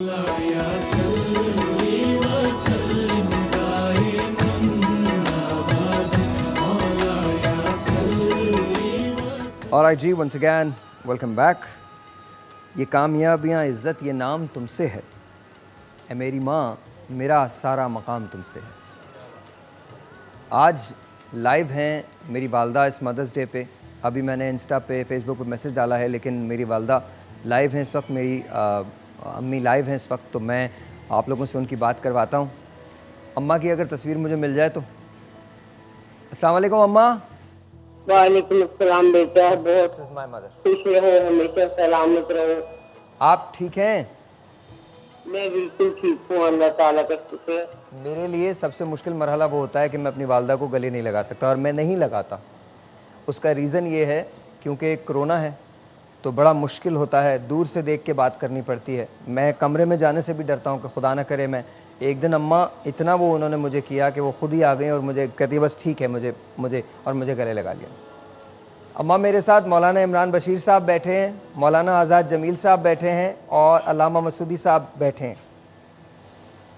Alright جی, once again welcome back. یہ کامیابیاں عزت یہ نام تم سے ہے, اے میری ماں میرا سارا مقام تم سے ہے. آج لائیو ہیں میری والدہ اس مدرس ڈے پہ. ابھی میں نے انسٹا پہ فیس بک پہ میسج ڈالا ہے, لیکن میری والدہ لائیو ہیں اس وقت, میری امی لائیو ہیں اس وقت, تو میں آپ لوگوں سے ان کی بات کرواتا ہوں. اماں کی اگر تصویر مجھے مل جائے تو. السلام علیکم اماں. وعلیکم السلام بیٹا, بہت خوش رہو, ہمیشہ سلامت رہو. آپ ٹھیک ہیں؟ میں بالکل ٹھیک ہوں, اللہ تعالیٰ کا شکر ہے. میرے لیے سب سے مشکل مرحلہ وہ ہوتا ہے کہ میں اپنی والدہ کو گلے نہیں لگا سکتا, اور میں نہیں لگاتا. اس کا ریزن یہ ہے کیونکہ کرونا ہے تو بڑا مشکل ہوتا ہے, دور سے دیکھ کے بات کرنی پڑتی ہے. میں کمرے میں جانے سے بھی ڈرتا ہوں کہ خدا نہ کرے میں. ایک دن اماں اتنا وہ انہوں نے مجھے کیا کہ وہ خود ہی آ گئیں اور مجھے کہتی بس ٹھیک ہے مجھے گلے لگا لیا. اماں میرے ساتھ مولانا عمران بشیر صاحب بیٹھے ہیں, مولانا آزاد جمیل صاحب بیٹھے ہیں, اور علامہ مسعودی صاحب بیٹھے ہیں.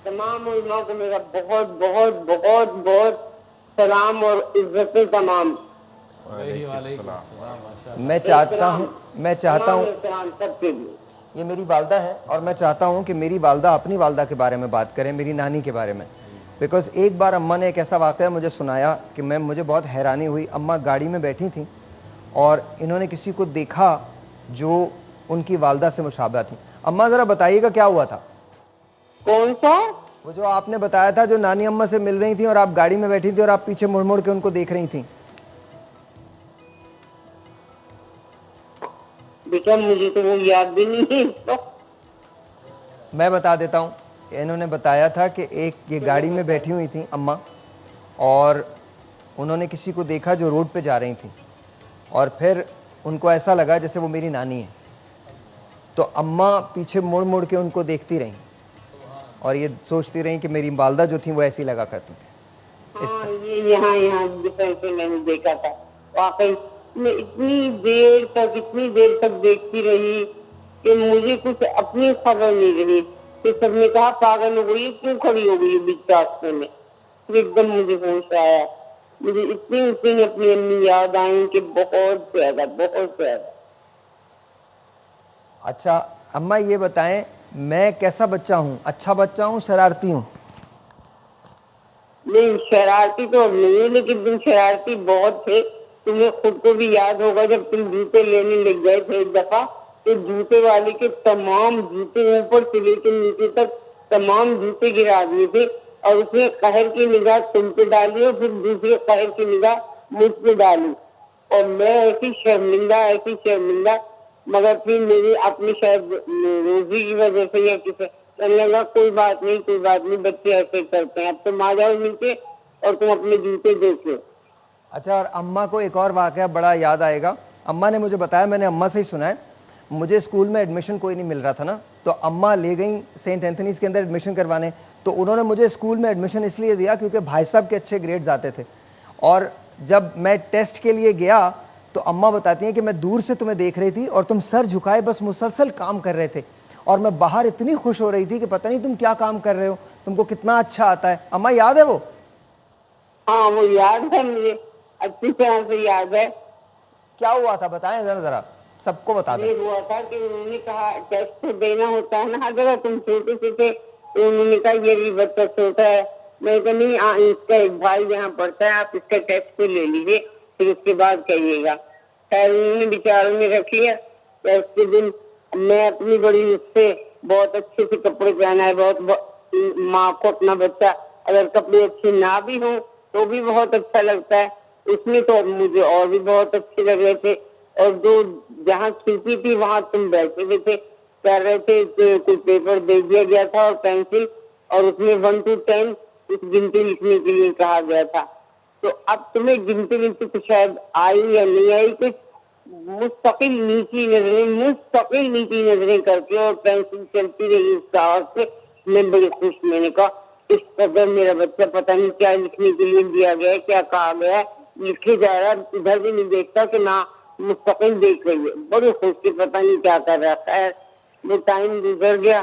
تمام علماء کو میرا بہت بہت بہت بہت سلام اور عزت تمام. میں چاہتا ہوں سب کے لیے. یہ میری والدہ ہے, اور میں چاہتا ہوں کہ میری والدہ اپنی والدہ کے بارے میں بات کریں, میری نانی کے بارے میں. بیکاز ایک بار اماں نے ایک ایسا واقعہ مجھے سنایا کہ مجھے بہت حیرانی ہوئی. اماں گاڑی میں بیٹھی تھیں اور انہوں نے کسی کو دیکھا جو ان کی والدہ سے مشابہ تھی. اماں ذرا بتائیے گا کیا ہوا تھا؟ کون سا؟ وہ جو آپ نے بتایا تھا, جو نانی اماں سے مل رہی تھیں اور آپ گاڑی میں بیٹھی تھی اور آپ پیچھے مڑ مڑ کے ان کو دیکھ رہی تھیں. بیٹا مجھے تو وہ یاد بھی نہیں ہے. میں بتا دیتا ہوں. انہوں نے بتایا تھا کہ یہ گاڑی میں بیٹھی ہوئی تھیں اماں, اور انہوں نے کسی کو دیکھا جو روڈ پہ جا رہی تھیں, اور پھر ان کو ایسا لگا جیسے وہ میری نانی ہے. تو اماں پیچھے مڑ مڑ کے ان کو دیکھتی رہیں اور یہ سوچتی رہیں کہ میری والدہ جو تھیں وہ ایسی لگا کرتی تھیں. ہاں, یہ یہاں میں نے دیکھا تھا. واقعی میں اتنی دیر تک دیکھتی رہی کہ مجھے کچھ اپنی خبر نہیں رہی. کہ سب نے کہا پاگل ہو گئی, کیوں کھڑی ہو گئی بیچ راستے میں. پھر ایک دم مجھے ہوش آیا. مجھے اتنی اپنی امی یاد آئیں کہ بہت زیادہ. اچھا اماں یہ بتائیں, میں کیسا بچہ ہوں؟ اچھا بچہ ہوں, شرارتی ہوں؟ نہیں, شرارتی تو اب نہیں ہے, لیکن تم شرارتی بہت تھے. تمہیں خود کو بھی یاد ہوگا جب تم جوتے لینے لگ گئے تھے ایک دفعہ, کہ جوتے والے کے تمام جوتے اوپر سے لے کے نیچے تک تمام جوتے گرا دیے تھے, اور اس نے قہر کی نگاہ تم پہ ڈالی اور پھر دوسرے قہر کی نگاہ مجھ پہ ڈالی. اور میں ایسی شرمندہ, مگر پھر میری اپنی شاید روزی کی وجہ سے یا کسی لگا کوئی بات نہیں, بچے ایسے کرتے ہیں. اب تم آ جاؤ نیچے اور تم اپنے جوتے دیکھو. اچھا, اور اماں کو ایک اور واقعہ بڑا یاد آئے گا. اماں نے مجھے بتایا, میں نے اماں سے ہی سنا ہے, مجھے اسکول میں ایڈمیشن کوئی نہیں مل رہا تھا نا, تو اماں لے گئیں سینٹ اینتھنیز کے اندر ایڈمیشن کروانے. تو انہوں نے مجھے اسکول میں ایڈمیشن اس لیے دیا کیونکہ بھائی صاحب کے اچھے گریڈز آتے تھے. اور جب میں ٹیسٹ کے لیے گیا تو اماں بتاتی ہیں کہ میں دور سے تمہیں دیکھ رہی تھی اور تم سر جھکائے بس مسلسل کام کر رہے تھے, اور میں باہر اتنی خوش ہو رہی تھی کہ پتہ نہیں تم کیا کام کر رہے ہو, تم کو کتنا اچھا آتا ہے. اماں یاد ہے وہ؟ ہاں وہ یاد ہے, مجھے اچھی طرح سے یاد ہے. کیا ہوا تھا بتائیں ذرا سب کو بتا دیں. یہ ہوا تھا کہ انہوں نے کہا ٹیسٹ دینا ہوتا ہے نا, اگر تم چھوٹے سے تھے تو انہوں نے کہا یہ بھی بچہ چھوٹا ہے. میں کہا نہیں, اس کا ایک بھائی یہاں پڑھتا ہے, آپ اس کا ٹیسٹ لے لیجیے پھر اس کے بعد کہیے گا. خیر انہوں نے بیچاروں نے رکھ لیا. ٹیسٹ کے دن میں اپنی بڑی اس سے بہت اچھے سے کپڑے پہنا ہے. بہت ماں کو اپنا بچہ اگر کپڑے اچھے نہ بھی ہوں تو بھی بہت اچھا لگتا ہے. اس میں تو مجھے اور بھی بہت اچھے لگ رہے تھے. اور جو جہاں کھڑکی تھی وہاں تم بیٹھے ہوئے تھے, کر رہے تھے, کوئی پیپر دے دیا گیا تھا اور پینسل, اور اس میں 1 to 10 کچھ گنتی لکھنے کے لیے کہا گیا تھا. تو اب تمہیں گنتی تو شاید آئی یا نہیں آئی, کچھ مستقل نیچی نظریں کر کے اور پینسل چلتی رہی اس کاغذ سے. میں بڑی خوش, میں نے کہا اس قدر میرا بچہ پتہ نہیں کیا لکھنے کے لیے دیا گیا ہے, کیا کہا گیا ہے, لکھے جا رہا ہے, ادھر بھی نہیں دیکھتا کہ نہ مستقل دیکھ رہی ہے. بڑی خوش کی پتہ نہیں کیا کر رہا. خیر وہ ٹائم گزر گیا.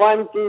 1 2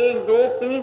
1 2 3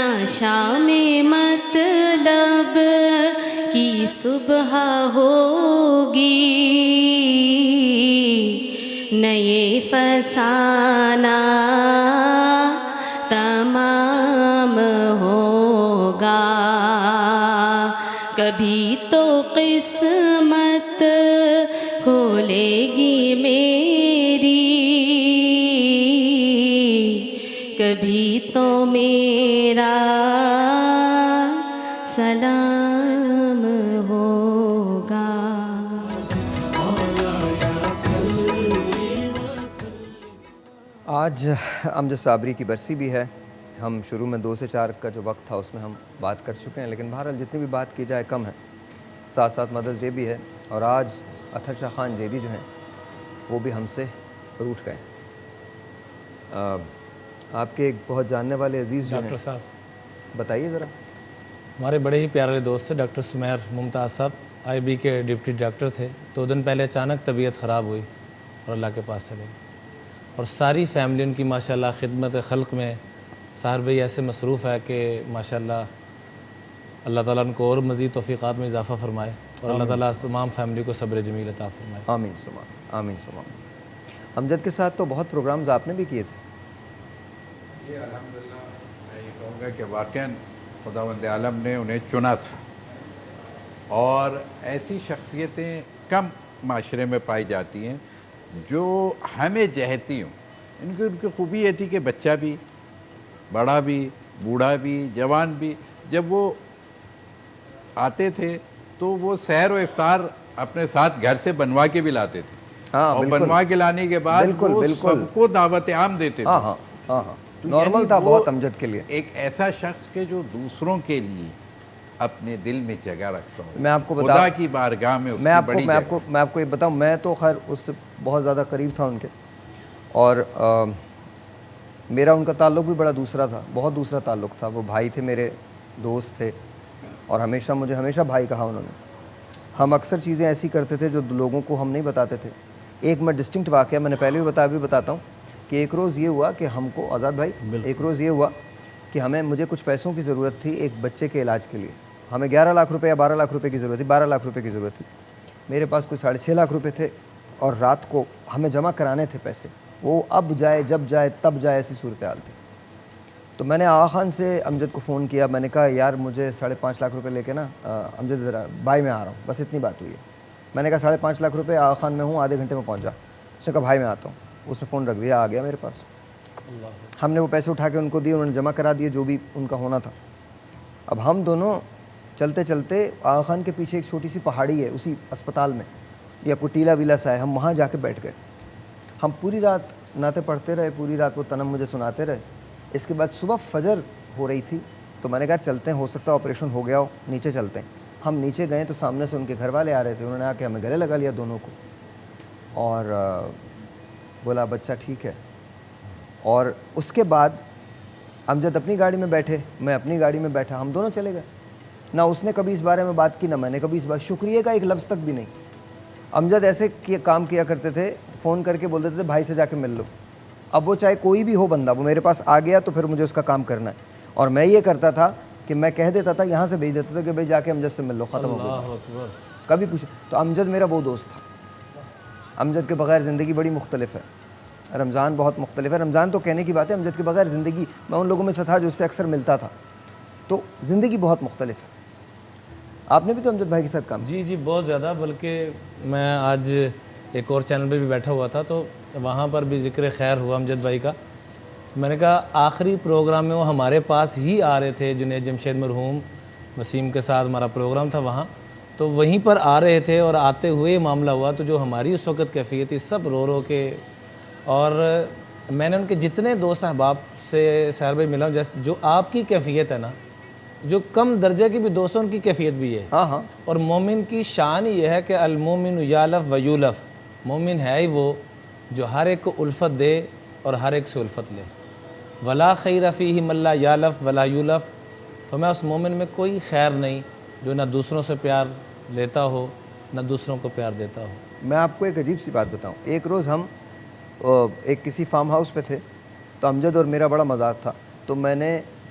نہ شام مطلب کی صبح ہوگی، نہ یہ فسانہ تمام ہوگا، کبھی تو قسمت کھولے گی میری، کبھی تو میرا سلام ہوگا۔ آج امجد صابری کی برسی بھی ہے۔ ہم شروع میں 2 سے 4 کا جو وقت تھا اس میں ہم بات کر چکے ہیں، لیکن بہرحال جتنی بھی بات کی جائے کم ہے۔ ساتھ ساتھ مدرس ڈے بھی ہے، اور آج اطہر شاہ خان جیبی جو ہیں وہ بھی ہم سے روٹھ گئے۔ آپ کے ایک بہت جاننے والے عزیز جو ہیں، ڈاکٹر صاحب بتائیے ذرا۔ ہمارے بڑے ہی پیارے دوست تھے ڈاکٹر سمیر ممتاز صاحب، آئی بی کے ڈپٹی ڈائریکٹر تھے۔ 2 دن پہلے اچانک طبیعت خراب ہوئی اور اللہ کے پاس چلے گئے، اور ساری فیملی ان کی ماشاءاللہ خدمت خلق میں ساحر بھائی ایسے مصروف ہے کہ ماشاءاللہ اللہ تعالیٰ ان کو اور مزید توفیقات میں اضافہ فرمائے، اور اللہ تعالیٰ تمام فیملی کو صبر جمیل عطا فرمائے۔ آمین ثم آمین ثم آمین۔ امجد کے ساتھ تو بہت پروگرامز آپ نے بھی کیے تھے۔ یہ الحمدللہ میں یہ کہوں گا کہ واقعاً خداوند عالم نے انہیں چنا تھا، اور ایسی شخصیتیں کم معاشرے میں پائی جاتی ہیں جو ہمیں جہتی ہوں۔ ان کی خوبی یہ تھی کہ بچہ بھی، بڑا بھی، بوڑھا بھی، جوان بھی، جب وہ آتے تھے تو وہ سحر و افطار اپنے ساتھ گھر سے بنوا کے بھی لاتے تھے، اور بنوا کے لانے کے بعد وہ سب کو دعوت عام دیتے تھے۔ ہاں نارمل تھا بہت امجد کے لیے۔ ایک ایسا شخص کہ جو دوسروں کے لیے اپنے دل میں جگہ رکھتا ہوں، میں آپ کو خدا کی بارگاہ میں اس کی بڑی جگہ۔ میں آپ کو یہ بتاؤں، میں تو خیر اس سے بہت زیادہ قریب تھا ان کے، اور میرا ان کا تعلق بھی بڑا دوسرا تھا، بہت دوسرا تعلق تھا۔ وہ بھائی تھے، میرے دوست تھے، اور مجھے ہمیشہ بھائی کہا انہوں نے۔ ہم اکثر چیزیں ایسی کرتے تھے جو لوگوں کو ہم نہیں بتاتے تھے۔ ایک میں ڈسٹنکٹ واقعہ میں نے پہلے بھی بتاتا ہوں کہ ایک روز یہ ہوا کہ ہم کو، آزاد بھائی، ایک روز یہ ہوا کہ مجھے کچھ پیسوں کی ضرورت تھی ایک بچے کے علاج کے لیے۔ ہمیں 11 لاکھ روپے یا 12 لاکھ روپے کی ضرورت تھی، 12 لاکھ روپے کی ضرورت تھی۔ میرے پاس کوئی 6.5 لاکھ روپے تھے، اور رات کو ہمیں جمع کرانے تھے پیسے، وہ اب جائے جب جائے تب جائے ایسی صورتحال تھی۔ تو میں نے آغا خان سے امجد کو فون کیا، میں نے کہا یار مجھے 5.5 لاکھ روپے لے کے نا امجد ذرا بھائی میں آ رہا ہوں، بس اتنی بات ہوئی ہے۔ میں نے کہا 5.5 لاکھ روپے آغا خان میں ہوں، آدھے گھنٹے میں پہنچ جا۔ اس نے کہا بھائی میں آتا ہوں۔ اس نے فون رکھ دیا، آ گیا میرے پاس۔ ہم نے وہ پیسے اٹھا کے ان کو دیے، انہوں نے جمع کرا دیے جو بھی ان کا ہونا تھا۔ اب ہم دونوں چلتے چلتے، آغا خان کے پیچھے ایک چھوٹی سی پہاڑی ہے اسی اسپتال میں، یا کوئی ٹیلا ویلا سا ہے، ہم وہاں جا کے بیٹھ گئے۔ ہم پوری رات نعتیں پڑھتے رہے، پوری رات وہ تنم مجھے سناتے رہے۔ اس کے بعد صبح فجر ہو رہی تھی، تو میں نے کہا چلتے ہیں، ہو سکتا ہے آپریشن ہو گیا ہو، نیچے چلتے ہیں۔ ہم نیچے گئے تو سامنے سے ان کے گھر والے آ رہے تھے، انہوں نے آ کے ہمیں گلے لگا لیا دونوں کو، اور بولا بچہ ٹھیک ہے۔ اور اس کے بعد امجد اپنی گاڑی میں بیٹھے، میں اپنی گاڑی میں بیٹھا، ہم دونوں چلے گئے۔ نہ اس نے کبھی اس بارے میں بات کی، نہ میں نے کبھی اس بات، شکریہ کا ایک لفظ تک بھی نہیں۔ امجد ایسے کام کیا کرتے تھے، فون کر کے بول دیتے تھے بھائی سے جا کے مل لو۔ اب وہ چاہے کوئی بھی ہو بندہ، وہ میرے پاس آ گیا تو پھر مجھے اس کا کام کرنا ہے، اور میں یہ کرتا تھا کہ میں کہہ دیتا تھا، یہاں سے بھیج دیتا تھا کہ بھائی جا کے امجد سے مل لو، ختم ہو گیا، کبھی کچھ۔ تو امجد میرا وہ دوست تھا۔ امجد کے بغیر زندگی بڑی مختلف ہے، رمضان بہت مختلف ہے۔ رمضان تو کہنے کی بات ہے، امجد کے بغیر زندگی، میں ان لوگوں میں سے تھا جو اس سے اکثر ملتا تھا، تو زندگی بہت مختلف ہے۔ آپ نے بھی تو امجد بھائی کے ساتھ کام؟ جی بہت زیادہ، بلکہ میں آج ایک اور چینل پہ بھی بیٹھا ہوا تھا تو وہاں پر بھی ذکر خیر ہوا امجد بھائی کا۔ میں نے کہا آخری پروگرام میں وہ ہمارے پاس ہی آ رہے تھے، جنید جمشید مرحوم وسیم کے ساتھ ہمارا پروگرام تھا وہاں، تو وہیں پر آ رہے تھے، اور آتے ہوئے معاملہ ہوا تو جو ہماری اس وقت کیفیت تھی، سب رو رو کے، اور میں نے ان کے جتنے دوست احباب سے ساحر بھائی ملا ہوں، جیسے جو آپ کی کیفیت ہے نا، جو کم درجے کی بھی دوستوں کی کیفیت بھی ہے۔ ہاں اور مومن کی شان یہ ہے کہ المومن یالف و یولف، مومن ہے ہی وہ جو ہر ایک کو الفت دے اور ہر ایک سے الفت لے۔ ولا خیر فیہ من لا یالف ولا یولف، فرمایا اس مومن میں کوئی خیر نہیں جو نہ دوسروں سے پیار لیتا ہو نہ دوسروں کو پیار دیتا ہو۔ میں آپ کو ایک عجیب سی بات بتاؤں، ایک روز ہم ایک کسی فارم ہاؤس پہ تھے، تو امجد اور میرا بڑا مذاق تھا، تو میں نے